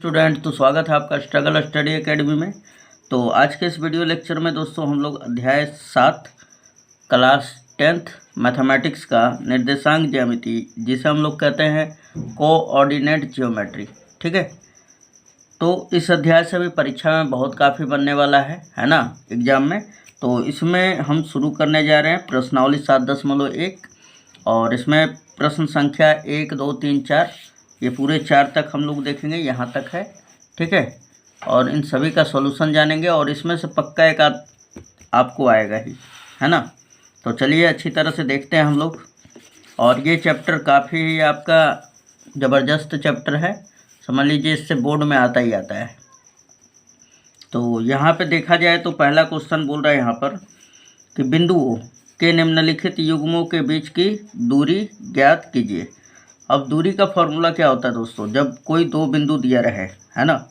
Student, तो स्वागत है आपका स्ट्रगल स्टडी एकेडमी में। तो आज के इस वीडियो लेक्चर में दोस्तों हम लोग अध्याय 7 क्लास 10th मैथमेटिक्स का निर्देशांक ज्यामिति, जिसे हम लोग कहते हैं कोऑर्डिनेट ज्योमेट्री, ठीक है। तो इस अध्याय से भी परीक्षा में बहुत काफ़ी बनने वाला है ना, एग्जाम में। तो इसमें हम शुरू करने जा रहे हैं प्रश्नावली 7.1 और इसमें प्रश्न संख्या 1, 2, 3, 4 ये पूरे 4 तक हम लोग देखेंगे, यहाँ तक है, ठीक है। और इन सभी का सॉल्यूशन जानेंगे और इसमें से पक्का एक आध आपको आएगा ही, है ना। तो चलिए अच्छी तरह से देखते हैं हम लोग। और ये चैप्टर काफ़ी ही आपका ज़बरदस्त चैप्टर है, समझ लीजिए इससे बोर्ड में आता ही आता है। तो यहाँ पे देखा जाए तो पहला क्वेश्चन बोल रहा है यहाँ पर कि बिंदुओं के निम्नलिखित युग्मों के बीच की दूरी ज्ञात कीजिए। अब दूरी का फॉर्मूला क्या होता है दोस्तों, जब कोई दो बिंदु दिया रहे, है ना।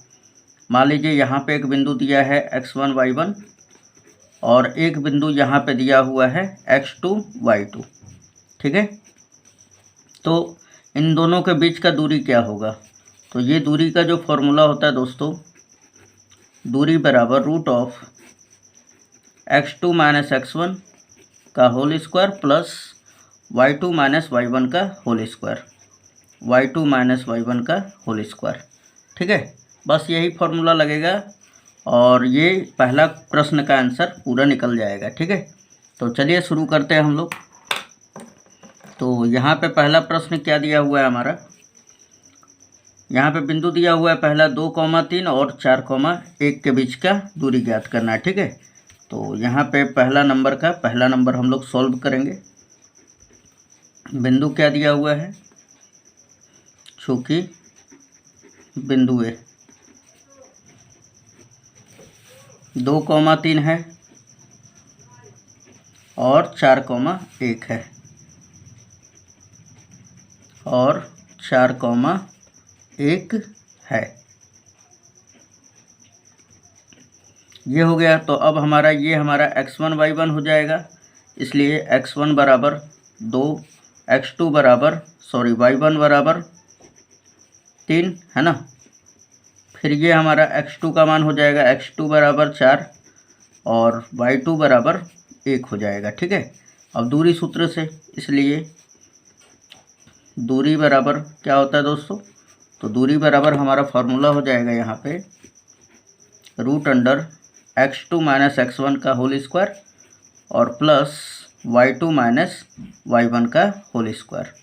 मान लीजिए यहाँ पे एक बिंदु दिया है x1 y1 और एक बिंदु यहाँ पे दिया हुआ है x2 y2, ठीक है। तो इन दोनों के बीच का दूरी क्या होगा, तो ये दूरी का जो फॉर्मूला होता है दोस्तों, दूरी बराबर root of x2 minus x1 का whole square plus y2 minus y1 का whole square, y2 minus y1 का होल स्क्वायर, ठीक है। बस यही फॉर्मूला लगेगा और ये पहला प्रश्न का आंसर पूरा निकल जाएगा, ठीक है। तो चलिए शुरू करते हैं हम लोग। तो यहाँ पे पहला प्रश्न क्या दिया हुआ है हमारा, यहाँ पे बिंदु दिया हुआ है पहला 2,3 और 4,1 के बीच का दूरी ज्ञात करना है, ठीक है। तो यहाँ पे पहला नंबर हम लोग सॉल्व करेंगे। बिंदु क्या दिया हुआ है, चूँकि बिंदु ए 2,3 है और 4,1 है और 4,1 है, ये हो गया। तो अब हमारा x1 y1 हो जाएगा, इसलिए x1 बराबर 2, x2 बराबर y1 बराबर 3, है ना। फिर ये हमारा x2 का मान हो जाएगा x2 बराबर 4 और y2 बराबर 1 हो जाएगा, ठीक है। अब दूरी सूत्र से, इसलिए दूरी बराबर क्या होता है दोस्तों, तो दूरी बराबर हमारा फॉर्मूला हो जाएगा यहाँ पे root under x2 minus x1 का होल स्क्वायर और प्लस y2 माइनस y1 का होल स्क्वायर।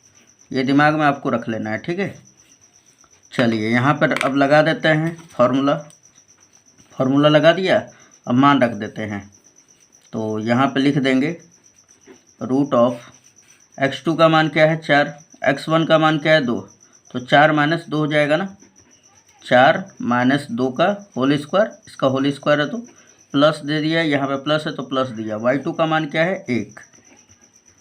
ये दिमाग में आपको रख लेना है, ठीक है। चलिए यहाँ पर अब लगा देते हैं फॉर्मूला लगा दिया, अब मान रख देते हैं। तो यहाँ पे लिख देंगे रूट ऑफ x2 का मान क्या है 4, x1 का मान क्या है 2, तो 4 माइनस 2 हो जाएगा ना, 4 माइनस 2 का होल स्क्वायर, इसका होल स्क्वायर है तो प्लस दे दिया, यहाँ पे प्लस है तो प्लस दिया। y2 का मान क्या है 1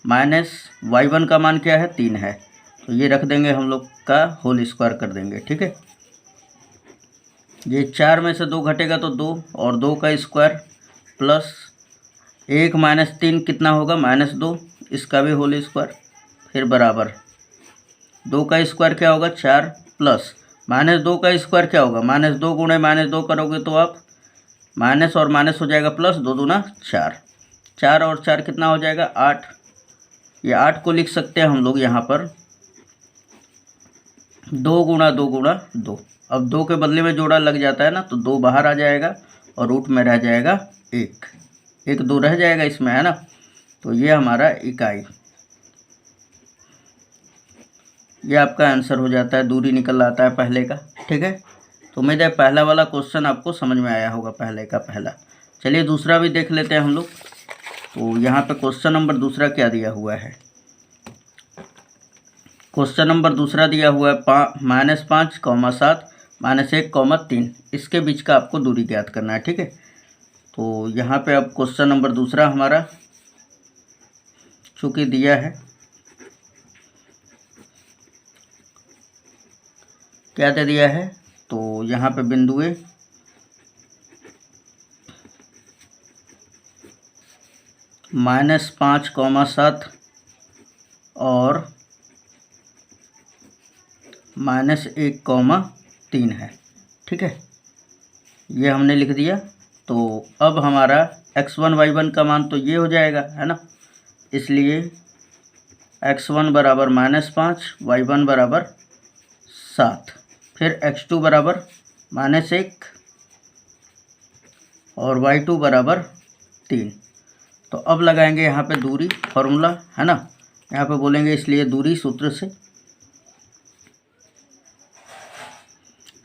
माइनस y1 का मान क्या है 3 है, तो ये रख देंगे हम लोग का होल स्क्वायर कर देंगे, ठीक है। ये 4 में से 2 घटेगा तो 2 और 2 का स्क्वायर प्लस 1 माइनस 3 कितना होगा -2, इसका भी होल स्क्वायर, फिर बराबर 2 का स्क्वायर क्या होगा 4 प्लस -2 का स्क्वायर क्या होगा -2 गुणे -2 करोगे तो आप माइनस और माइनस हो जाएगा प्लस, 2 दूना 4, 4 और 4 कितना हो जाएगा 8। ये 8 को लिख सकते हैं हम लोग यहाँ पर 2 गुणा 2 गुणा 2। अब 2 के बदले में जोड़ा लग जाता है ना, तो 2 बाहर आ जाएगा और रूट में रह जाएगा 1, 2 रह जाएगा इसमें, है ना। तो ये हमारा इकाई, ये आपका आंसर हो जाता है, दूरी निकल आता है पहले का, ठीक है। तो उम्मीद है पहला वाला क्वेश्चन आपको समझ में आया होगा, पहले का पहला। चलिए दूसरा भी देख लेते हैं हम लोग। तो यहाँ पे क्वेश्चन नंबर दूसरा क्या दिया हुआ है, क्वेश्चन नंबर दूसरा दिया हुआ है -5, -7, -1, 3, इसके बीच का आपको दूरी ज्ञात करना है, ठीक है। तो यहाँ पे अब क्वेश्चन नंबर दूसरा हमारा चूँकि दिया है, क्या दे दिया है, तो यहाँ पे बिंदु ए -5, 7 और -1, 3 है, ठीक है, ये हमने लिख दिया। तो अब हमारा x1 y1 का मान तो ये हो जाएगा, है ना, इसलिए x1 बराबर -5, y1 बराबर 7, फिर x2 बराबर -1 और y2 बराबर 3। तो अब लगाएंगे यहाँ पे दूरी फॉर्मूला, है ना, यहाँ पे बोलेंगे इसलिए दूरी सूत्र से,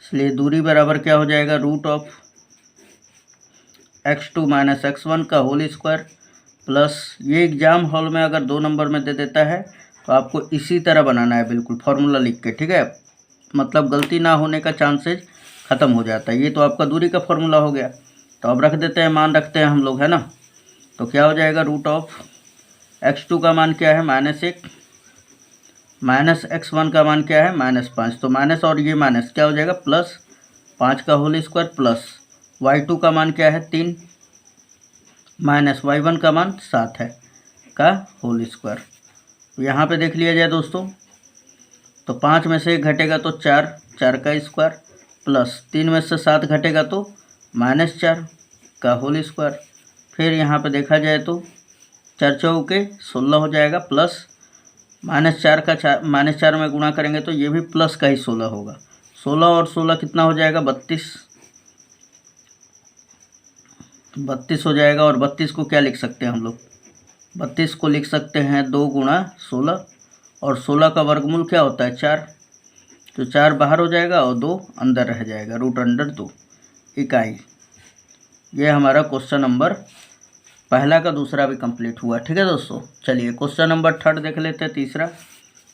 इसलिए दूरी बराबर क्या हो जाएगा, √ x2 - x1 का होल स्क्वायर प्लस, ये एग्ज़ाम हॉल में अगर 2 नंबर में दे देता है तो आपको इसी तरह बनाना है, बिल्कुल फॉर्मूला लिख के, ठीक है, मतलब गलती ना होने का चांसेज ख़त्म हो जाता है। ये तो आपका दूरी का फॉर्मूला हो गया। तो अब रख देते हैं, मान रखते हैं हम लोग, है ना। तो क्या हो जाएगा, √ x2 का मान क्या है, -1, माइनस x1 का मान क्या है, -5। तो माइनस और ये माइनस क्या हो जाएगा, प्लस 5 का होल स्क्वायर प्लस y2 का मान क्या है, 3, माइनस y1 का मान 7 है का होल स्क्वायर। यहाँ पे देख लिया जाए दोस्तों, तो 5 में से 1 घटेगा तो 4, 4 का स्क्वायर प्लस 3 में से 7 घटेगा तो -4 का होल स्क्वायर। फिर यहाँ पे देखा जाए तो 4 चौके 16 हो जाएगा प्लस -4 का -4 में गुणा करेंगे तो ये भी प्लस का ही 16 होगा। 16 और 16 कितना हो जाएगा, 32 हो जाएगा। और 32 को क्या लिख सकते हैं हम लोग, 32 को लिख सकते हैं 2 गुणा 16, और 16 का वर्गमूल क्या होता है, 4। तो 4 बाहर हो जाएगा और 2 अंदर रह जाएगा, √2 इकाई। ये हमारा क्वेश्चन नंबर पहला का दूसरा भी कंप्लीट हुआ, ठीक है दोस्तों। चलिए क्वेश्चन नंबर 3 देख लेते हैं, तीसरा।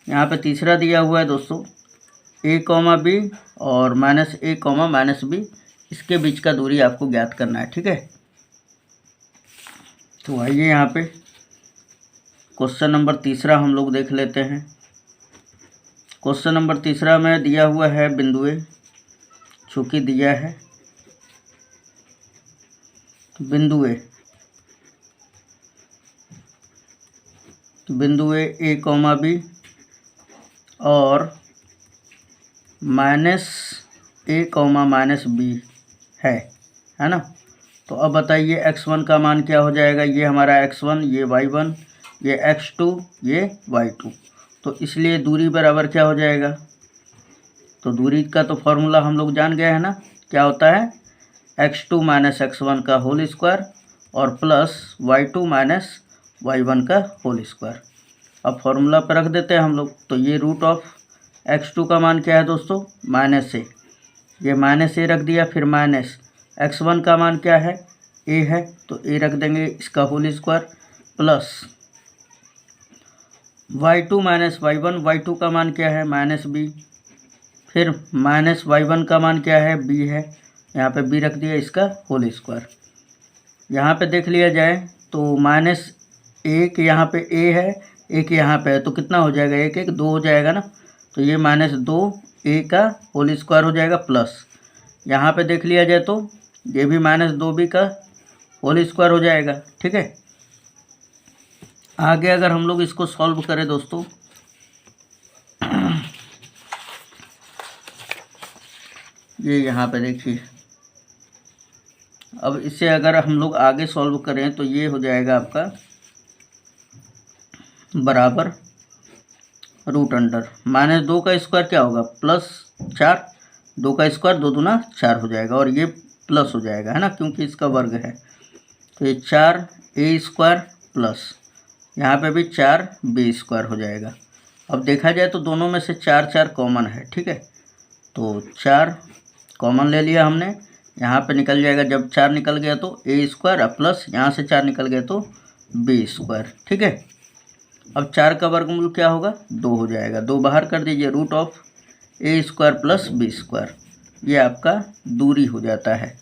यहाँ पे तीसरा दिया हुआ है दोस्तों, a, b और -a, -b, इसके बीच का दूरी आपको ज्ञात करना है, ठीक है। तो आइए यहाँ पे क्वेश्चन नंबर तीसरा हम लोग देख लेते हैं। क्वेश्चन नंबर तीसरा में दिया हुआ है बिंदु ए, चूँकि दिया है बिंदु ए a, b और -a, -b है ना। तो अब बताइए x1 का मान क्या हो जाएगा, ये हमारा x1, ये y1, ये x2, ये y2। तो इसलिए दूरी बराबर क्या हो जाएगा, तो दूरी का तो फॉर्मूला हम लोग जान गए हैं ना, क्या होता है, x2 - x1 का होल स्क्वायर और प्लस y2 - y1 का होल स्क्वायर। अब फॉर्मूला पर रख देते हैं हम लोग। तो ये √x2 का मान क्या है दोस्तों, -a, ये -a रख दिया, फिर माइनस x1 का मान क्या है, a है, तो a रख देंगे, इसका whole square plus y2 - y1, y2 का मान क्या है, -b, फिर -y1 का मान क्या है, b है, यहाँ पे b रख दिया, इसका होल स्क्वायर। यहाँ पे देख लिया जाए तो -1 यहाँ पे a है, 1 यहाँ पे है, तो कितना हो जाएगा, 1 1 2 हो जाएगा ना। तो ये -2a का होल स्क्वायर हो जाएगा प्लस, यहाँ पे देख लिया जाए तो ये भी -2b का होल स्क्वायर हो जाएगा, ठीक है। आगे अगर हम लोग इसको सॉल्व करें दोस्तों, ये यहाँ पे देखिए, अब इसे अगर हम लोग आगे सॉल्व करें तो ये हो जाएगा आपका बराबर √, -2 का स्क्वायर क्या होगा, +4, 2 का स्क्वायर 2 दूना 4 हो जाएगा, और ये प्लस हो जाएगा, है ना, क्योंकि इसका वर्ग है। तो ये 4a² प्लस यहाँ पे भी 4b² हो जाएगा। अब देखा जाए तो दोनों में से 4 4 कॉमन है, ठीक है। तो 4 कॉमन ले लिया हमने, यहाँ पे निकल जाएगा, जब 4 निकल गया तो a² प्लस यहाँ से 4 निकल गया तो b², ठीक है। अब 4 का वर्गमूल क्या होगा, 2 हो जाएगा, 2 बाहर कर दीजिए, √a² प्लस b², ये आपका दूरी हो जाता है,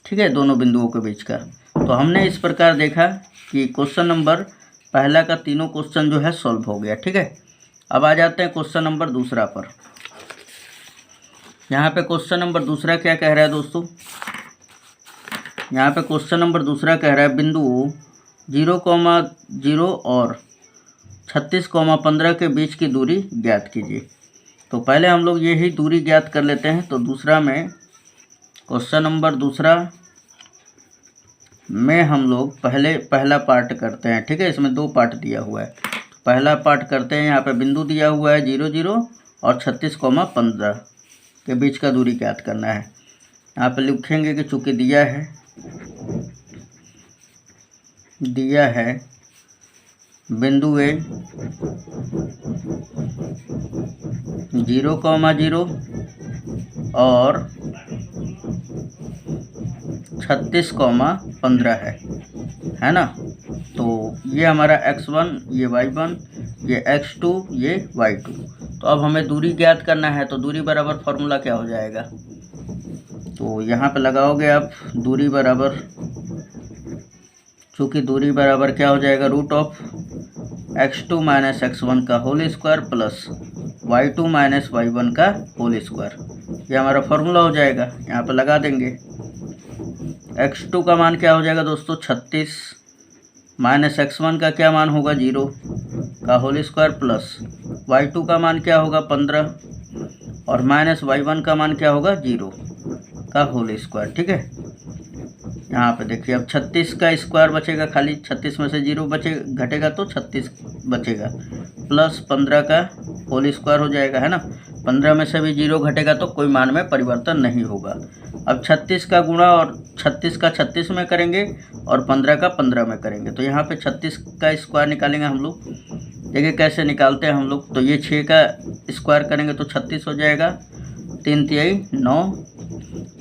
ठीक है, दोनों बिंदुओं के बीच का। तो हमने इस प्रकार देखा कि क्वेश्चन नंबर पहला का तीनों क्वेश्चन जो है सॉल्व हो गया, ठीक है। अब आ जाते हैं क्वेश्चन नंबर दूसरा पर। यहाँ पे क्वेश्चन नंबर दूसरा क्या कह रहा है दोस्तों, यहाँ पे क्वेश्चन नंबर दूसरा कह रहा है बिंदु 0,0 और 36,15 के बीच की दूरी ज्ञात कीजिए। तो पहले हम लोग यही दूरी ज्ञात कर लेते हैं। तो दूसरा में क्वेश्चन नंबर दूसरा में हम लोग पहला पार्ट करते हैं, ठीक है। इसमें 2 पार्ट दिया हुआ है। पहला पार्ट करते हैं, यहाँ पे बिंदु दिया हुआ है 0 0 और 36,15 के बीच का दूरी ज्ञात करना है। यहाँ पे लिखेंगे कि चूँकि दिया है बिंदु ए 0,0 और 36,15 है ना। तो ये हमारा x1, ये y1, ये x2, ये y2। तो अब हमें दूरी ज्ञात करना है, तो दूरी बराबर फॉर्मूला क्या हो जाएगा, तो यहाँ पे लगाओगे आप दूरी बराबर, चूँकि दूरी बराबर क्या हो जाएगा, root of x2 minus x1 का whole square plus y2 minus y1 का होल स्क्वायर। ये हमारा फॉर्मूला हो जाएगा। यहाँ पे लगा देंगे। x2 का मान क्या हो जाएगा दोस्तों, 36 माइनस x1 का क्या मान होगा, 0 का होल स्क्वायर प्लस y2 का मान क्या होगा, 15 और माइनस y1 का मान क्या होगा, 0 का होल स्क्वायर, ठीक है। यहाँ पे देखिए अब 36 का स्क्वायर बचेगा, खाली 36 में से 0 घटेगा तो 36 बचेगा, प्लस 15 का होल स्क्वायर हो जाएगा, है ना। 15 में से भी 0 घटेगा तो कोई मान में परिवर्तन नहीं होगा। अब 36 का गुणा और 36 का 36 में करेंगे और 15 का 15 में करेंगे। तो यहाँ पे 36 का स्क्वायर निकालेंगे हम लोग। देखिए कैसे निकालते हैं हम लोग, तो ये 6 का स्क्वायर करेंगे तो 36 हो जाएगा, 3 तिहाई 9।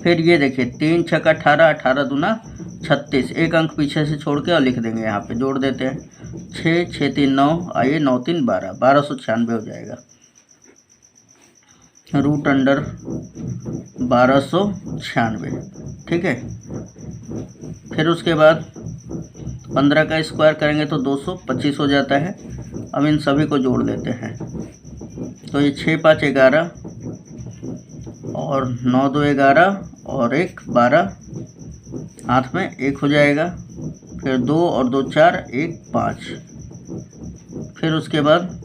फिर ये देखिए 3 छक्का 18, 18 दूना 36, एक अंक पीछे से छोड़ के और लिख देंगे, यहाँ पे जोड़ देते हैं। 6 6 3 9, आइए 9 3 12, 1296 हो जाएगा, रूट अंडर 1296, ठीक है। फिर उसके बाद 15 का स्क्वायर करेंगे तो 225 हो जाता है। अब इन सभी को जोड़ देते हैं, तो ये 6 5 11 और 9 2 11 और 1 12, हाथ में 1 हो जाएगा। फिर 2 और 2 4, 1 5। फिर उसके बाद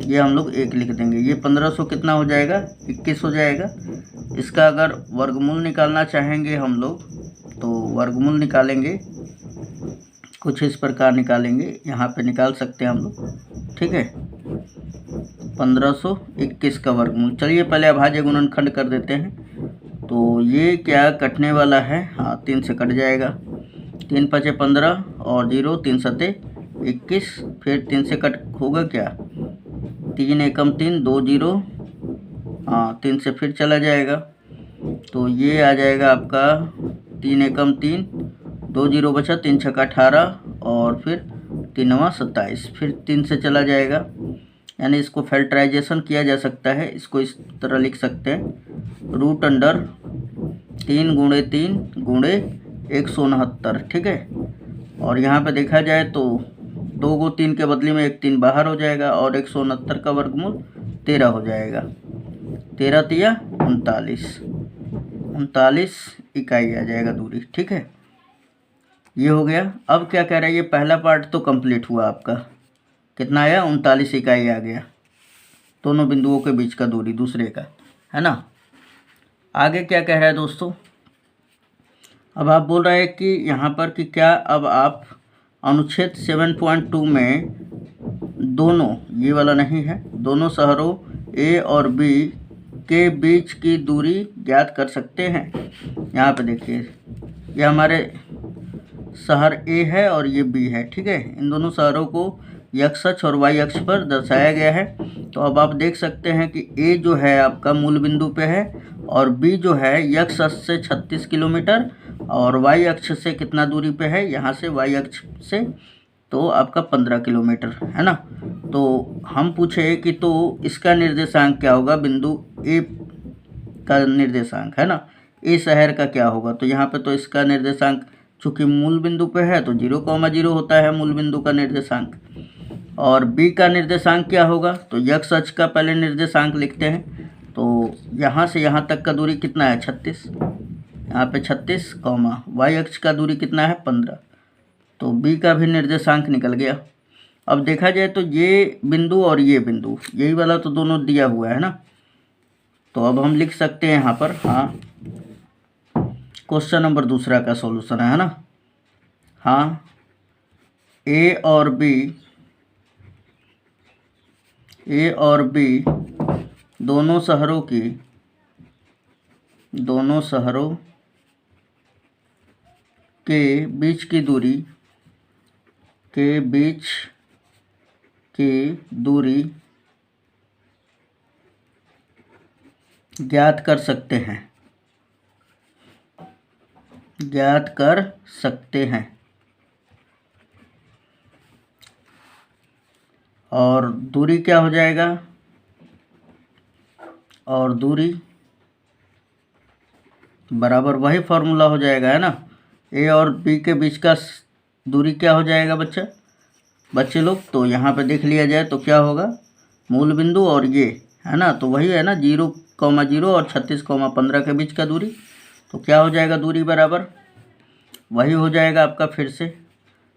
ये हम लोग 1 लिख देंगे। ये 1500 कितना हो जाएगा, 21 हो जाएगा। इसका अगर वर्गमूल निकालना चाहेंगे हम लोग तो वर्गमूल निकालेंगे, कुछ इस प्रकार निकालेंगे, यहाँ पे निकाल सकते हैं हम लोग, ठीक है। 1521 का वर्गमूल। चलिए पहले अभाज्य गुणनखंड कर देते हैं। तो ये क्या कटने वाला है, हाँ 3 से कट जाएगा, 3 5 15 और 0 3 7 21। फिर 3 से कट होगा क्या, 3 एकम 3 2 0, हाँ 3 से फिर चला जाएगा, तो ये आ जाएगा आपका 3 एकम 3 2 0 बचा, 3 छक्का 18 और फिर 3 9 27, फिर 3 से चला जाएगा। यानी इसको फैक्टराइजेशन किया जा सकता है, इसको इस तरह लिख सकते हैं, रूट अंडर 3 गुणे 3 गुणे 169, ठीक है। और यहाँ पे देखा जाए तो 2 को 3 के बदले में 1 3 बाहर हो जाएगा और 169 का वर्गमूल 13 हो जाएगा। 13 तिया 39 इकाई आ जाएगा दूरी, ठीक है। ये हो गया। अब क्या कह रहा है, ये पहला पार्ट तो कंप्लीट हुआ आपका, कितना आया, 39 इकाई आ गया, दोनों बिंदुओं के बीच का दूरी दूसरे का, है ना। आगे क्या कह रहा है दोस्तों, अब आप बोल रहे हैं कि यहाँ पर कि क्या अब आप अनुच्छेद 7.2 में दोनों, ये वाला नहीं है, दोनों शहरों ए और बी के बीच की दूरी ज्ञात कर सकते हैं। यहाँ पे देखिए ये हमारे शहर ए है और ये बी है, ठीक है। इन दोनों शहरों को x अक्ष और y अक्ष पर दर्शाया गया है। तो अब आप देख सकते हैं कि ए जो है आपका मूल बिंदु पे है और बी जो है x अक्ष से 36 किलोमीटर और y अक्ष से कितना दूरी पे है, यहाँ से y अक्ष से तो आपका 15 किलोमीटर, है ना। तो हम पूछे कि तो इसका निर्देशांक क्या होगा, बिंदु ए का निर्देशांक, है ना, ए शहर का क्या होगा। तो यहाँ पे तो इसका निर्देशांक चूँकि मूल बिंदु पे है तो 0,0 होता है मूल बिंदु का निर्देशांक। और बी का निर्देशांक क्या होगा, तो x अक्ष का पहले निर्देशांक लिखते हैं। तो यहाँ से यहाँ तक का दूरी कितना है, 36, यहाँ पे 36, y अक्ष का दूरी कितना है, 15। तो बी का भी निर्देशांक निकल गया। अब देखा जाए तो ये बिंदु और ये बिंदु, यही वाला तो दोनों दिया हुआ है ना। तो अब हम लिख सकते हैं यहाँ पर, हाँ क्वेश्चन नंबर दूसरा का सॉल्यूशन है ना। हाँ, ए और बी दोनों शहरों के बीच की दूरी ज्ञात कर सकते हैं और दूरी क्या हो जाएगा, और दूरी बराबर वही फॉर्मूला हो जाएगा है ना। ए और बी के बीच का दूरी क्या हो जाएगा बच्चे लोग, तो यहाँ पे देख लिया जाए तो क्या होगा, मूल बिंदु और ये है ना, तो वही है ना 0,0 और 36,15 के बीच का दूरी। तो क्या हो जाएगा, दूरी बराबर वही हो जाएगा आपका फिर से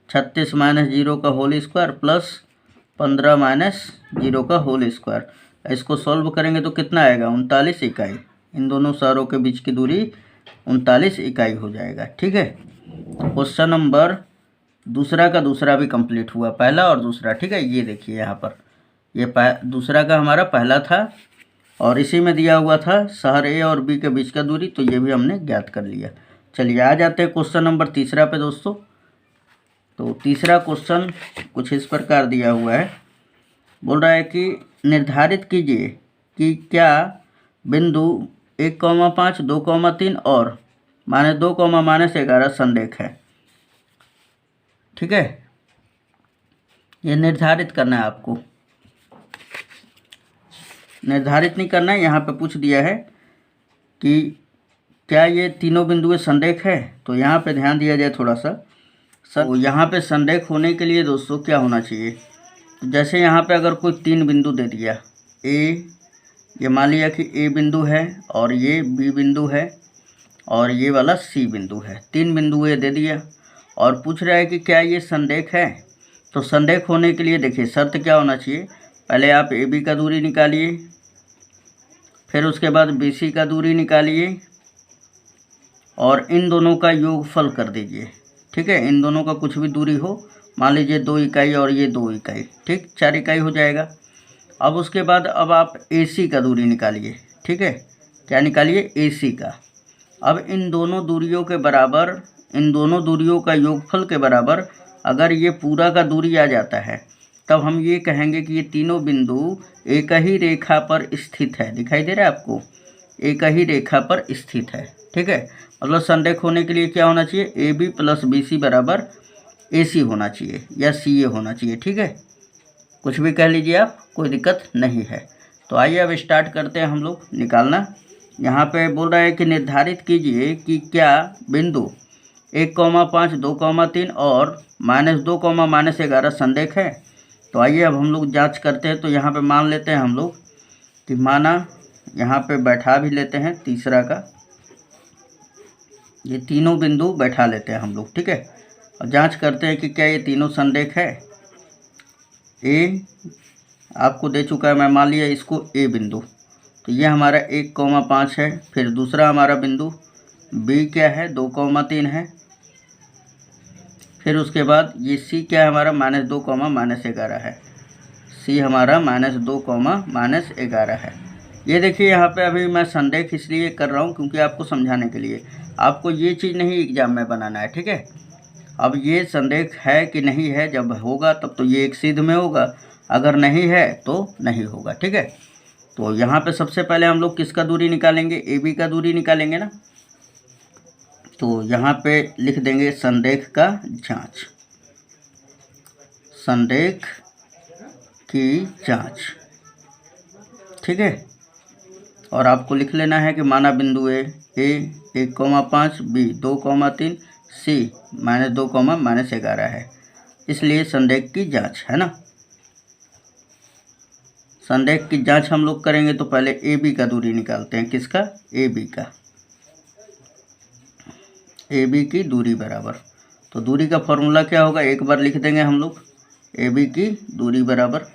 36 - 0 का होल स्क्वायर प्लस 15 - 0 का होल स्क्वायर। इसको सॉल्व करेंगे तो कितना आएगा, 39 इकाई। इन दोनों शहरों के बीच की दूरी 39 इकाई हो जाएगा। ठीक है, तो क्वेश्चन नंबर दूसरा का दूसरा भी कंप्लीट हुआ, पहला और दूसरा। ठीक है, ये देखिए यहाँ पर ये दूसरा का हमारा पहला था और इसी में दिया हुआ था शहर ए और बी के बीच का दूरी, तो ये भी हमने ज्ञात कर लिया। चलिए आ जाते हैं क्वेश्चन नंबर तीसरा पे दोस्तों। तो तीसरा क्वेश्चन कुछ इस प्रकार दिया हुआ है, बोल रहा है कि निर्धारित कीजिए कि क्या बिंदु 1,5, 2,3 और -2, -11 संरेख है। ठीक है, ये निर्धारित करना है आपको, निर्धारित नहीं करना है। यहाँ पे पूछ दिया है कि क्या ये तीनों बिंदुएं संरेख है, तो यहाँ पे ध्यान दिया जाए थोड़ा सा। तो यहाँ पे संरेख होने के लिए दोस्तों क्या होना चाहिए, तो जैसे यहाँ पे अगर कोई 3 बिंदु दे दिया, ये मान लिया कि ए बिंदु है और ये बी बिंदु है और ये वाला सी बिंदु है, 3 बिंदु ये दे दिया और पूछ रहा है कि क्या ये संरेख है। तो संरेख होने के लिए देखिए शर्त क्या होना चाहिए, पहले आप ए बी का दूरी निकालिए, फिर उसके बाद बी सी का दूरी निकालिए और इन दोनों का योगफल कर दीजिए। ठीक है, इन दोनों का कुछ भी दूरी हो, मान लीजिए 2 इकाई और ये 2 इकाई, ठीक 4 इकाई हो जाएगा। अब उसके बाद अब आप AC का दूरी निकालिए। ठीक है, क्या निकालिए, AC का। अब इन दोनों दूरियों के बराबर, इन दोनों दूरियों का योगफल के बराबर अगर ये पूरा का दूरी आ जाता है, तब हम ये कहेंगे कि ये तीनों बिंदु एक ही रेखा पर स्थित है। दिखाई दे रहा है आपको, एक ही रेखा पर स्थित है। ठीक है, मतलब संरेख होने के लिए क्या होना चाहिए, AB + BC बराबर AC होना चाहिए या CA होना चाहिए। ठीक है, कुछ भी कह लीजिए आप, कोई दिक्कत नहीं है। तो आइए अब स्टार्ट करते हैं हम लोग निकालना। यहाँ पे बोल रहा है कि निर्धारित कीजिए कि क्या बिंदु 1,5, 2,3 और -2, -11 संरेख है। तो आइए अब हम लोग जांच करते हैं। तो यहाँ पे मान लेते हैं हम लोग कि माना, यहाँ पे बैठा भी लेते हैं तीसरा का, ये तीनों बिंदु बैठा लेते हैं हम लोग। ठीक है, और जांच करते हैं कि क्या ये तीनों संरेख है। ए आपको दे चुका है, मैं मान लिया इसको ए बिंदु, तो ये हमारा 1,5 है। फिर दूसरा हमारा बिंदु बी क्या है, 2,3 है। फिर उसके बाद ये सी क्या है हमारा, -2, -11 है। सी हमारा -2, -11 है। ये देखिए यहाँ पे अभी मैं संरेख इसलिए कर रहा हूँ क्योंकि आपको समझाने के लिए, आपको ये चीज़ नहीं एग्जाम में बनाना है। ठीक है, अब ये संरेख है कि नहीं है, जब होगा तब तो ये एक सीध में होगा, अगर नहीं है तो नहीं होगा। ठीक है, तो यहाँ पे सबसे पहले हम लोग किसका दूरी निकालेंगे, AB का दूरी निकालेंगे ना। तो यहाँ पे लिख देंगे संरेख का जांच, संरेख की जांच। ठीक है, और आपको लिख लेना है कि माना बिंदु ए 1,5, B 2,3, C -2, -11 है, इसलिए संरेख की जांच है ना। संरेख की जांच हम लोग करेंगे तो पहले AB का दूरी निकालते हैं, किसका, AB का। AB की दूरी बराबर, तो दूरी का फॉर्मूला क्या होगा, एक बार लिख देंगे हम लोग, AB की दूरी बराबर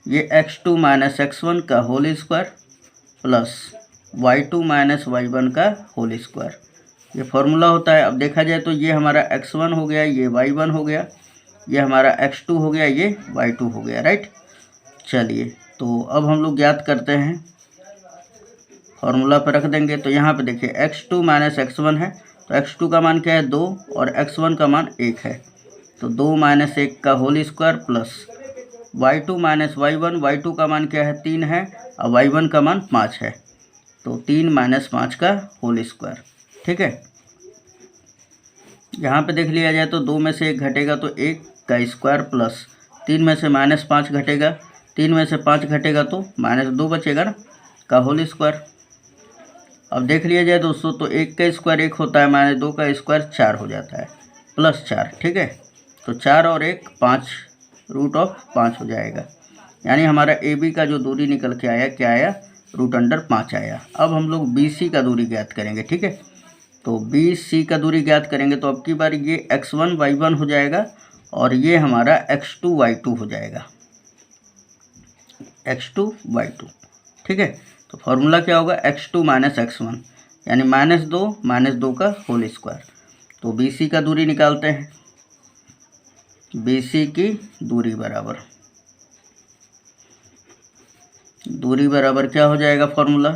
ये x2 - x1 का whole square plus y2 - y1 का होल स्क्वायर। ये फॉर्मूला होता है। अब देखा जाए तो ये हमारा x1 हो गया, ये y1 हो गया, ये हमारा x2 हो गया, ये y2 हो गया, राइट। चलिए तो अब हम लोग ज्ञात करते हैं, फॉर्मूला पर रख देंगे। तो यहाँ पे देखिए x2 माइनस x1 है, तो x2 का मान क्या है 2 और x1 का मान 1 है, तो 2 माइनस 1 का whole square plus y2 minus y1, y2 का मान क्या है 3 है और y1 का मान 5 है, तो 3 माइनस 5 का होल स्क्वायर। ठीक है, यहाँ पे देख लिया जाए तो 2 में से 1 घटेगा तो 1 का स्क्वायर प्लस 3 में से माइनस 5 घटेगा, 3 में से 5 घटेगा तो -2 बचेगा ना, का होल स्क्वायर। अब देख लिया जाए दोस्तों तो 1 का स्क्वायर 1 होता है, -2 का स्क्वायर 4 हो जाता है, +4। ठीक है, तो 4 और 1 5, √5 हो जाएगा, यानी हमारा AB का जो दूरी निकल के आया क्या आया, √5 आया। अब हम लोग BC का दूरी ज्ञात करेंगे। ठीक है, तो BC का दूरी ज्ञात करेंगे तो अब की बार ये x1 y1 हो जाएगा और ये हमारा x2 y2 हो जाएगा, x2 y2। ठीक है, तो फॉर्मूला क्या होगा, x2 माइनस x1 यानी -2 का होल स्क्वायर। तो BC का दूरी निकालते हैं, BC की दूरी बराबर क्या हो जाएगा फॉर्मूला,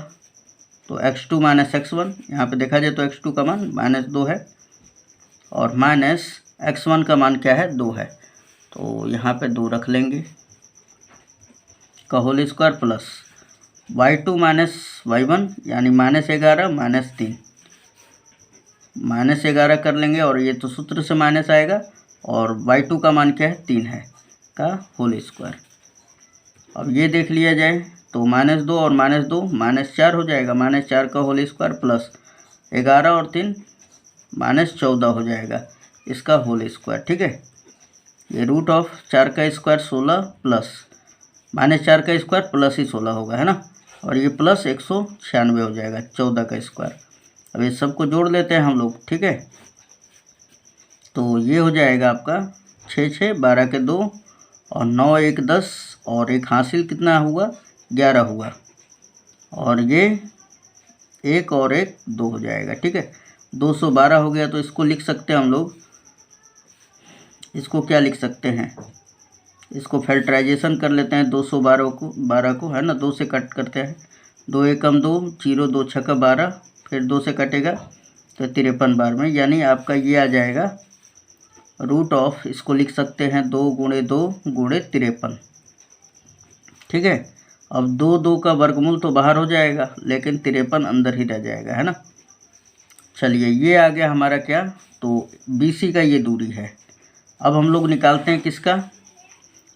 तो x2 माइनस x1, यहाँ पे देखा जाए तो x2 का मान -2 है और माइनस x1 का मान क्या है 2 है, तो यहाँ पे 2 रख लेंगे का whole square plus y2 minus y1 यानी -11 -3, -11 कर लेंगे और ये तो सूत्र से माइनस आएगा और y2 का मान क्या है 3 है का होल स्क्वायर। अब ये देख लिया जाए तो -2 और -2 -4 हो जाएगा, -4 का होल स्क्वायर प्लस 11 और 3 -14 हो जाएगा, इसका होल स्क्वायर। ठीक है, ये √4 का स्क्वायर 16 प्लस -4 का स्क्वायर प्लस ही 16 होगा, है ना, और ये प्लस 196 हो जाएगा, 14 का स्क्वायर। अब ये सबको जोड़ लेते हैं हम लोग। ठीक है, तो ये हो जाएगा आपका 6 6 12 के 2 और 9 1 10 और एक हासिल कितना हुआ 11 हुआ और ये 1 और 1 2 हो जाएगा। ठीक है, 212 हो गया, तो इसको लिख सकते हैं हम लोग, इसको क्या लिख सकते हैं, इसको फैक्टराइजेशन कर लेते हैं 212 को है ना, 2 से कट करते हैं, 2 एकम 2 0 2 छक्का 12, फिर 2 से कटेगा तो 53 बार में, यानी आपका ये आ जाएगा √, इसको लिख सकते हैं 2 × 2 × 53। ठीक है, अब 2 का वर्गमूल तो बाहर हो जाएगा लेकिन 53 अंदर ही रह जाएगा, है ना। चलिए ये आ गया हमारा क्या, तो BC का ये दूरी है। अब हम लोग निकालते हैं किसका,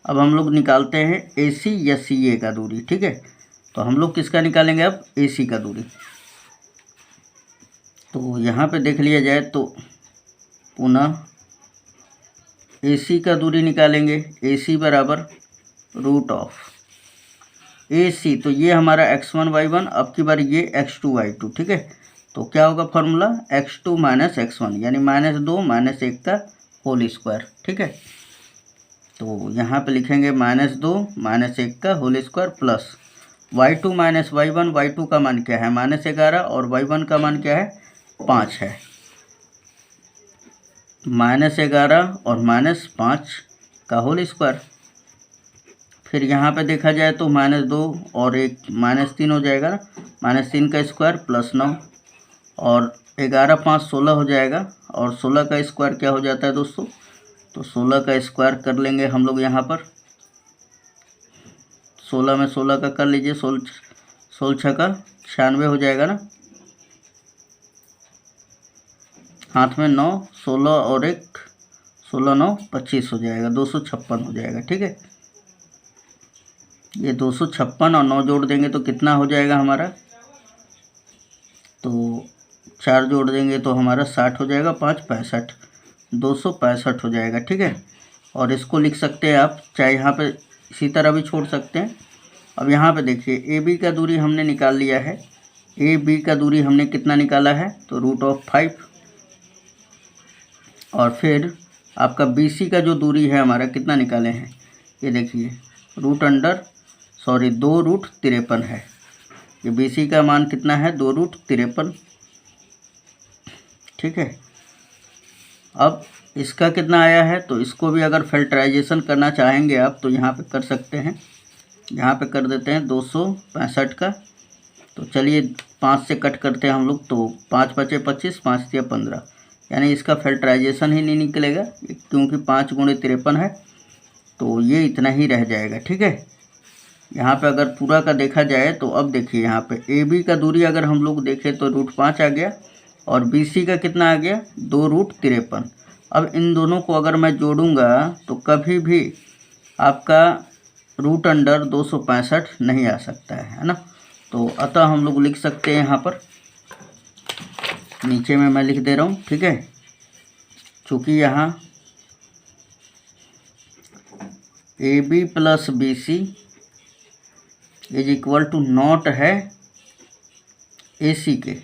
अब हम लोग निकालते हैं AC या CA का दूरी। ठीक है, तो हम लोग किसका निकालेंगे, अब AC का दूरी। तो यहाँ पे देख लिया जाए तो पुनः AC का दूरी निकालेंगे, AC बराबर √, AC तो ये हमारा x1 y1, अब की बार ये x2 y2। ठीक है, तो क्या होगा फॉर्मूला, x2 माइनस x1 यानी -2 -1 का होल स्क्वायर। ठीक है, तो यहाँ पे लिखेंगे -2 -1 का whole square plus y2 minus y1, y2 का मान क्या है -11 और y1 का मान क्या है 5 है, -11 और -5 का होल स्क्वायर। फिर यहाँ पे देखा जाए तो -2 और 1 -3 हो जाएगा ना, -3 का स्क्वायर प्लस 9 और 11 5 16 हो जाएगा और 16 का स्क्वायर क्या हो जाता है दोस्तों, तो 16 का स्क्वायर कर लेंगे हम लोग यहाँ पर, 16 में 16 का कर लीजिए, 16 6 का 96 हो जाएगा ना, हाथ में 9 16 और 1 16 9 25 हो जाएगा, 256 हो जाएगा। ठीक है, ये 256 और 9 जोड़ देंगे तो कितना हो जाएगा हमारा, तो 4 जोड़ देंगे तो हमारा 60 हो जाएगा, 5 65 265 हो जाएगा। ठीक है, और इसको लिख सकते हैं आप, चाहे यहाँ पे इसी तरह भी छोड़ सकते हैं। अब यहाँ पे देखिए AB का दूरी हमने निकाल लिया है, AB का दूरी हमने कितना निकाला है, तो √5 और फिर आपका BC का जो दूरी है हमारा कितना निकाले हैं, ये देखिए √2 है, ये BC का मान कितना है 2 √53। ठीक है। अब इसका कितना आया है, तो इसको भी अगर फिल्टराइजेशन करना चाहेंगे आप तो यहाँ पे कर सकते हैं। यहाँ पे कर देते हैं 265 का। तो चलिए 5 से कट करते हैं हम लोग, तो 5 बचे 25, 5 या 15, यानी इसका फिल्टराइजेशन ही नहीं निकलेगा क्योंकि 5 गुणे 53 है, तो ये इतना ही रह जाएगा। ठीक है। यहाँ पे अगर पूरा का देखा जाए तो अब देखिए यहाँ पे ए बी का दूरी अगर हम लोग देखें तो √5 आ गया और बी सी का कितना आ गया, 2√53। अब इन दोनों को अगर मैं जोड़ूंगा तो कभी भी आपका √265 नहीं आ सकता है ना। तो अतः हम लोग लिख सकते हैं यहाँ पर, नीचे में मैं लिख दे रहा हूँ। ठीक है। चूँकि यहाँ A B plus B C is equal to not है ए सी के।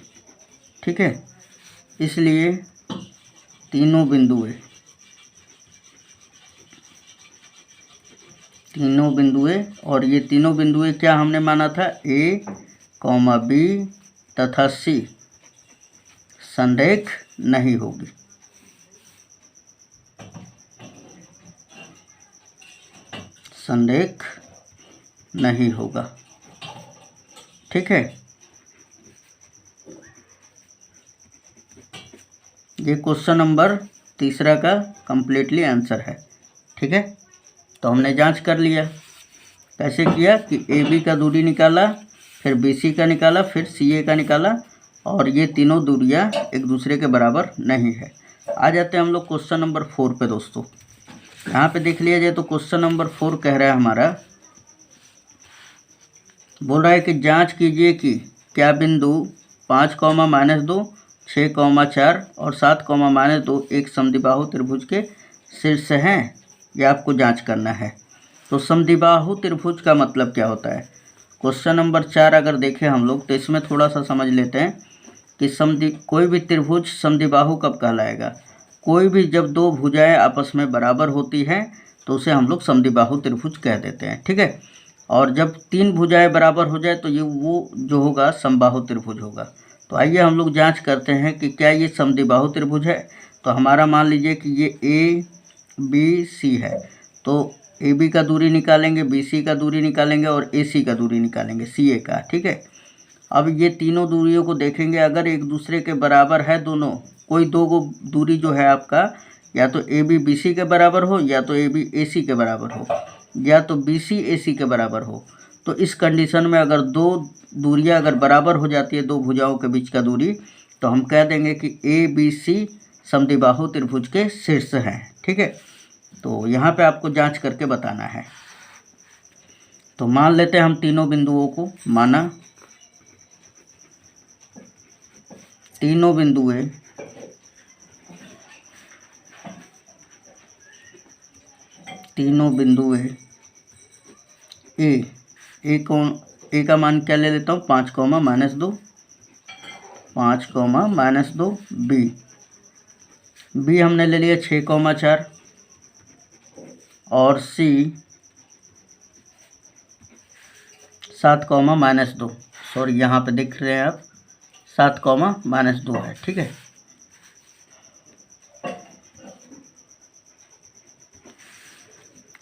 ठीक है। इसलिए तीनों बिंदुएं और ये तीनों बिंदुएं क्या हमने माना था, ए कॉमा बी तथा सी संरेख नहीं होगी। संरेख नहीं होगा। ठीक है। ये क्वेश्चन नंबर 3 का कंप्लीटली आंसर है। ठीक है। तो हमने जांच कर लिया, कैसे किया कि ए बी का दूरी निकाला, फिर बी सी का निकाला, फिर सी ए का निकाला, और ये तीनों दूरियां एक दूसरे के बराबर नहीं है। आ जाते हैं हम लोग क्वेश्चन नंबर 4 पे दोस्तों। यहाँ पे देख लिया जाए तो क्वेश्चन नंबर 4 कह रहा है हमारा, बोल रहा है कि जांच कीजिए कि क्या बिंदु 5, -2, 6, 4 और 7, -2 एक समद्विबाहु त्रिभुज के शीर्ष हैं। यह आपको जांच करना है। तो समद्विबाहु त्रिभुज का मतलब क्या होता है। क्वेश्चन नंबर 4 अगर देखें हम लोग तो इसमें थोड़ा सा समझ लेते हैं कि कोई भी त्रिभुज समद्विबाहु कब कहलाएगा। कोई भी जब दो भुजाएं आपस में बराबर होती हैं तो उसे हम लोग समद्विबाहु त्रिभुज कह देते हैं। ठीक है। और जब 3 भुजाएं बराबर हो जाए तो ये वो जो होगा समबाहु त्रिभुज होगा। तो आइए हम लोग जांच करते हैं कि क्या ये समद्विबाहु त्रिभुज है। तो हमारा मान लीजिए कि ये ए बी सी है, तो ए बी का दूरी निकालेंगे, बी सी का दूरी निकालेंगे और ए सी का दूरी निकालेंगे, सी ए का। ठीक है। अब ये तीनों दूरियों को देखेंगे, अगर एक दूसरे के बराबर है दोनों, कोई दो दूरी जो है आपका, या तो ए बी बी सी के बराबर हो, या तो ए बी ए सी के बराबर हो, या तो बी सी ए सी के बराबर हो, तो इस कंडीशन में अगर दो दूरियां अगर बराबर हो जाती है, दो भुजाओं के बीच का दूरी, तो हम कह देंगे कि ए बी सी समद्विबाहु त्रिभुज के शीर्ष हैं। ठीक है। तो यहाँ पे आपको जांच करके बताना है। तो मान लेते हैं हम तीनों बिंदुओं को, माना तीनों बिंदुएं ए का मान क्या ले लेता हूँ, 5, -2, बी हमने ले लिया 6, 4 और सी 7, -2। सॉरी, यहाँ पे देख रहे हैं आप 7, -2 है। ठीक है।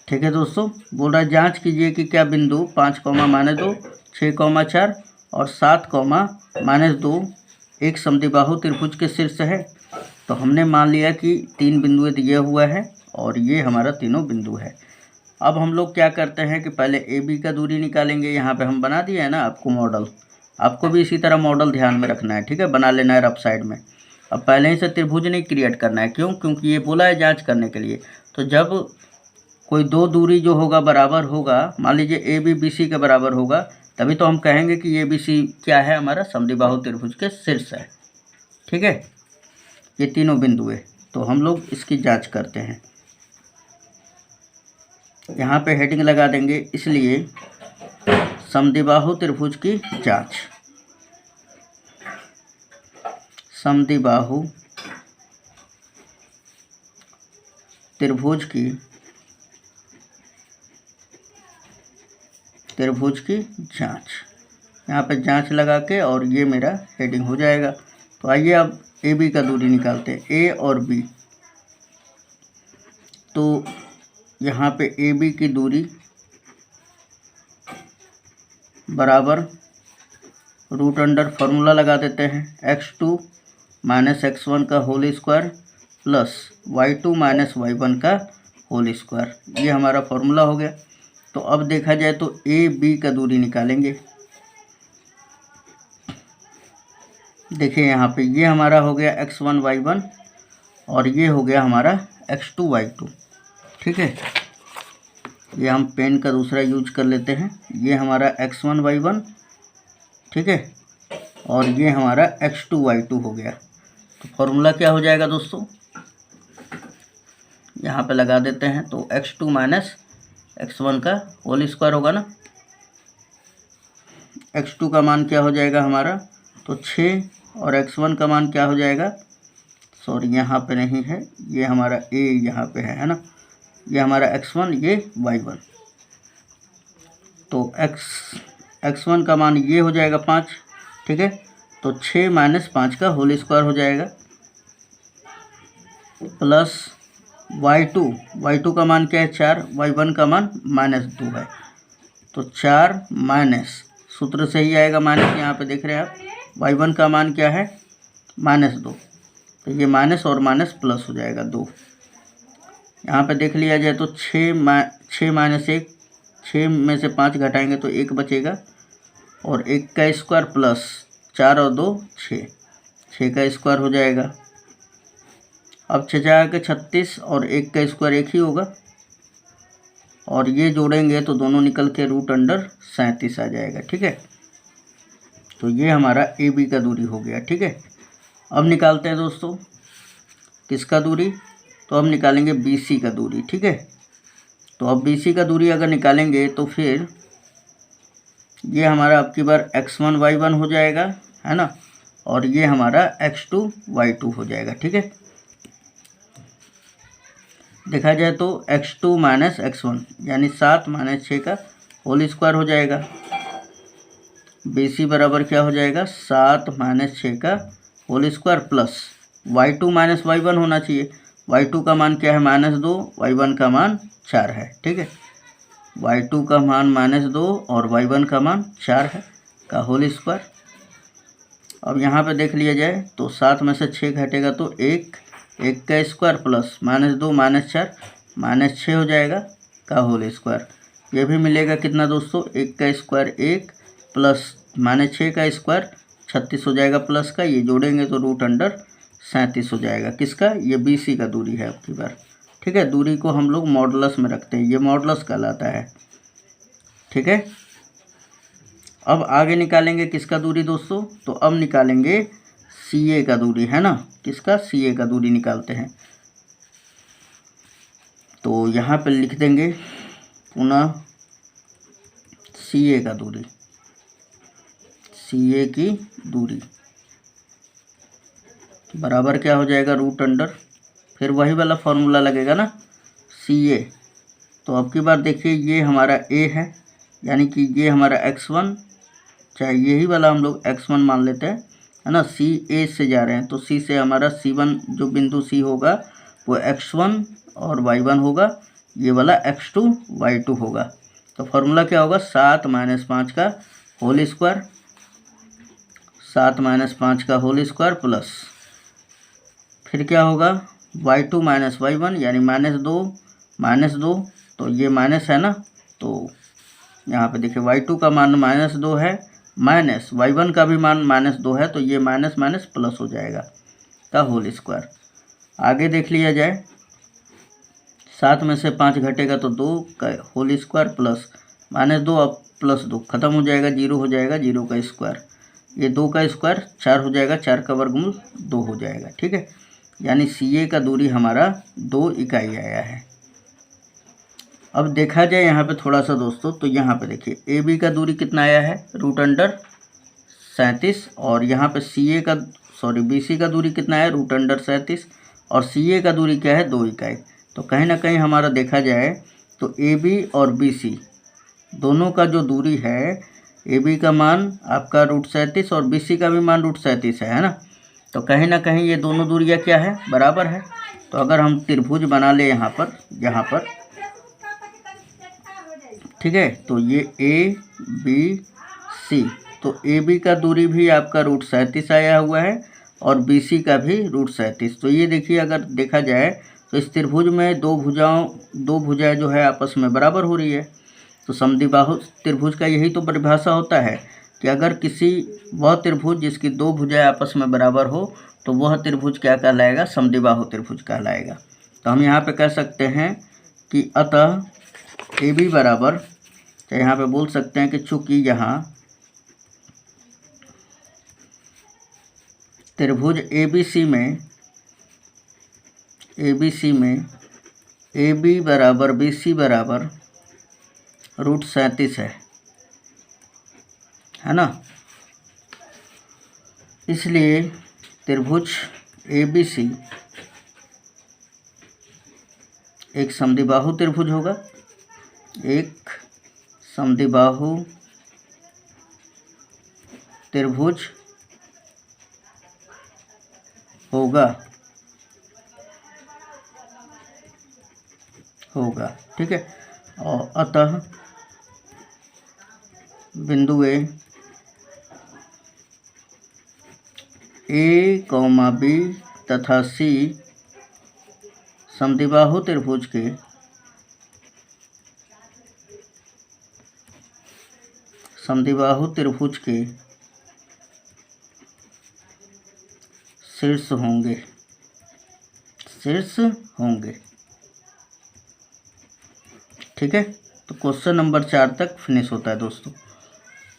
ठीक है दोस्तों, बोल रहा है जांच कीजिए कि क्या बिंदु 5, -2, 6, 4 और 7, एक समद्विबाहु त्रिभुज के शीर्ष है। तो हमने मान लिया कि 3 बिंदुएं दिया हुआ है और ये हमारा तीनों बिंदु है। अब हम लोग क्या करते हैं कि पहले ए बी का दूरी निकालेंगे। यहाँ पे हम बना दिए है ना आपको मॉडल, आपको भी इसी तरह मॉडल ध्यान में रखना है। ठीक है, बना लेना है रफ साइड में। अब पहले ही से त्रिभुज नहीं क्रिएट करना है, क्यों, क्योंकि ये बोला है जांच करने के लिए। तो जब कोई दो दूरी जो होगा बराबर होगा, मान लीजिए ए बी बी सी के बराबर होगा, तभी तो हम कहेंगे कि ए बी सी क्या है, हमारा समद्विबाहु त्रिभुज के शीर्ष है। ठीक है। ये तीनों बिंदु है। तो हम लोग इसकी जांच करते हैं। यहाँ पे हेडिंग लगा देंगे, इसलिए समद्विबाहु त्रिभुज की जांच। समद्विबाहु त्रिभुज की जांच। यहाँ पे जांच लगा के और ये मेरा हेडिंग हो जाएगा। तो आइए अब ए बी का दूरी निकालते हैं, ए और बी। तो यहाँ पे ए बी की दूरी बराबर रूट अंडर फार्मूला लगा देते हैं, x2 माइनस x1 का whole square plus y2 minus y1 का होल स्क्वायर। ये हमारा फार्मूला हो गया। तो अब देखा जाए तो ए बी का दूरी निकालेंगे। देखिए यहाँ पे ये हमारा हो गया x1 y1 और ये हो गया हमारा x2 y2। ठीक है, ये हम पेन का दूसरा यूज कर लेते हैं। ये हमारा x1 y1, ठीक है, और ये हमारा x2 y2 हो गया। तो फॉर्मूला क्या हो जाएगा दोस्तों, यहाँ पे लगा देते हैं। तो x2 माइनस x1 का होल स्क्वायर होगा ना। x2 का मान क्या हो जाएगा हमारा, तो 6, और x1 का मान क्या हो जाएगा, सॉरी यहाँ पे नहीं है, ये हमारा a यहाँ पे है ना। ये हमारा x1, ये y1। तो x1 का मान ये हो जाएगा 5, ठीक है। तो 6 माइनस 5 का होल स्क्वायर हो जाएगा प्लस y2 का मान क्या है 4, y1 का मान -2 है। तो 4 माइनस, सूत्र से ही आएगा माइनस, यहाँ पे देख रहे हैं आप, y1 का मान क्या है -2। तो ये माइनस और माइनस प्लस हो जाएगा 2। यहाँ पे देख लिया जाए तो 6 माइनस 1, 6 में से 5 घटाएंगे तो 1 बचेगा, और 1 का स्क्वायर प्लस 4 और 2 6 का स्क्वायर हो जाएगा। अब 6 के 36 और 1 का स्क्वायर 1 ही होगा, और ये जोड़ेंगे तो दोनों निकल के रूट अंडर 37 आ जाएगा। ठीक है, तो ये हमारा ए बी का दूरी हो गया। ठीक है, अब निकालते हैं दोस्तों किसका दूरी, तो अब निकालेंगे बी सी का दूरी। ठीक है, तो अब बी सी का दूरी अगर निकालेंगे तो फिर ये हमारा अब की बार x1 y1 हो जाएगा, है ना, और ये हमारा x2 y2 हो जाएगा। ठीक है, देखा जाए तो x2 माइनस x1 यानी 7 माइनस 6 का होल स्क्वायर हो जाएगा। बी सी बराबर क्या हो जाएगा, 7 माइनस 6 का whole square plus y2 minus y1 होना चाहिए। y2 का मान क्या है -2, y1 का मान 4 है। ठीक है, y2 का मान -2 और y1 का मान 4 है का होल स्क्वायर। अब यहाँ पे देख लिया जाए तो 7 में से 6 घटेगा तो 1 का स्क्वायर प्लस -2 -4 -6 हो जाएगा का होल स्क्वायर। ये भी मिलेगा कितना दोस्तों, 1 का स्क्वायर 1 प्लस -6 का स्क्वायर 36 हो जाएगा प्लस का, ये जोड़ेंगे तो रूट अंडर 37 हो जाएगा। किसका, ये बी सी का दूरी है अब की बार। ठीक है, दूरी को हम लोग मॉडुलस में रखते हैं, ये मॉडुलस कहलाता है। ठीक है, अब आगे निकालेंगे किसका दूरी दोस्तों, तो अब निकालेंगे सी ए का दूरी, है ना। किसका, सी ए का दूरी निकालते हैं। तो यहाँ पे लिख देंगे पुनः सी ए का दूरी, सी ए की दूरी बराबर क्या हो जाएगा, रूट अंडर, फिर वही वाला फॉर्मूला लगेगा ना, सी ए। तो अब की बार देखिए ये हमारा ए है, यानी कि ये हमारा x1, चाहे यही वाला हम लोग x1 मान लेते हैं, है ना। सी ए से जा रहे हैं तो सी से हमारा C1 जो बिंदु सी होगा वो x1 और y1 होगा, ये वाला x2 y2 होगा। तो फॉर्मूला क्या होगा, 7 माइनस 5 का होल स्क्वायर, 7 माइनस 5 का होल स्क्वायर प्लस फिर क्या होगा y2 माइनस y1 यानी -2 तो ये माइनस है ना, तो यहाँ पे देखिए y2 का मान -2 है, माइनस y1 का भी मान -2 है, तो ये माइनस माइनस प्लस हो जाएगा का होल स्क्वायर। आगे देख लिया जाए 7 में से 5 घटेगा तो 2 का होल स्क्वायर प्लस -2 अब +2 खत्म हो जाएगा, 0 हो जाएगा, 0 का स्क्वायर, ये 2 का स्क्वायर 4 हो जाएगा, 4 का वर्गमूल 2 हो जाएगा। ठीक है, यानी सी ए का दूरी हमारा 2 इकाई आया है। अब देखा जाए यहाँ पे थोड़ा सा दोस्तों, तो यहाँ पे देखिए ए बी का दूरी कितना आया है, रूट अंडर 37, और यहाँ पे बी सी का दूरी कितना है, रूट अंडर 37, और सी ए का दूरी क्या है, 2 इकाई। तो कहीं ना कहीं हमारा देखा जाए तो ए बी और बी सी दोनों का जो दूरी है, ए बी का मान आपका रूट 37 और बी सी का भी मान रूट 37 है ना। तो कहीं ना कहीं ये दोनों दूरियां क्या है, बराबर है। तो अगर हम त्रिभुज बना ले यहाँ पर ठीक है, तो ये ए बी सी, तो ए बी का दूरी भी आपका √37 आया हुआ है और बी सी का भी √37। तो ये देखिए, अगर देखा जाए तो इस त्रिभुज में दो भुजाएं जो है आपस में बराबर हो रही है। तो समद्विबाहु त्रिभुज का यही तो परिभाषा होता है कि अगर किसी वह त्रिभुज जिसकी दो भुजाएं आपस में बराबर हो तो वह त्रिभुज क्या कहलाएगा, समद्विबाहु त्रिभुज कहलाएगा। तो हम यहाँ पे कह सकते हैं कि अतः ए बी बराबर, तो यहाँ पे बोल सकते हैं कि चूंकि यहाँ त्रिभुज ए बी सी में ए बी बराबर बी सी बराबर √37 है ना। इसलिए त्रिभुज ए बी सी एक समद्विबाहु त्रिभुज होगा, एक समद्विबाहु त्रिभुज होगा ठीक है। और अतः बिंदु ए कॉमा बी तथा सी समद्विबाहु त्रिभुज के शीर्ष होंगे ठीक है। तो क्वेश्चन नंबर 4 तक फिनिश होता है दोस्तों।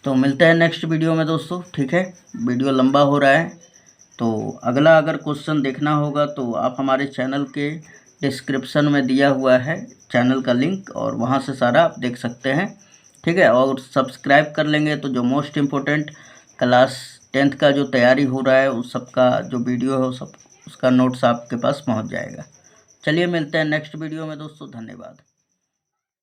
तो मिलते हैं नेक्स्ट वीडियो में दोस्तों, ठीक है। वीडियो लंबा हो रहा है, तो अगला अगर क्वेश्चन देखना होगा तो आप हमारे चैनल के डिस्क्रिप्शन में दिया हुआ है चैनल का लिंक, और वहाँ से सारा आप देख सकते हैं, ठीक है। और सब्सक्राइब कर लेंगे तो जो मोस्ट इम्पोर्टेंट क्लास 10th का जो तैयारी हो रहा है उस सब का जो वीडियो है उसका नोट्स आपके पास पहुँच जाएगा। चलिए मिलते हैं नेक्स्ट वीडियो में दोस्तों, धन्यवाद।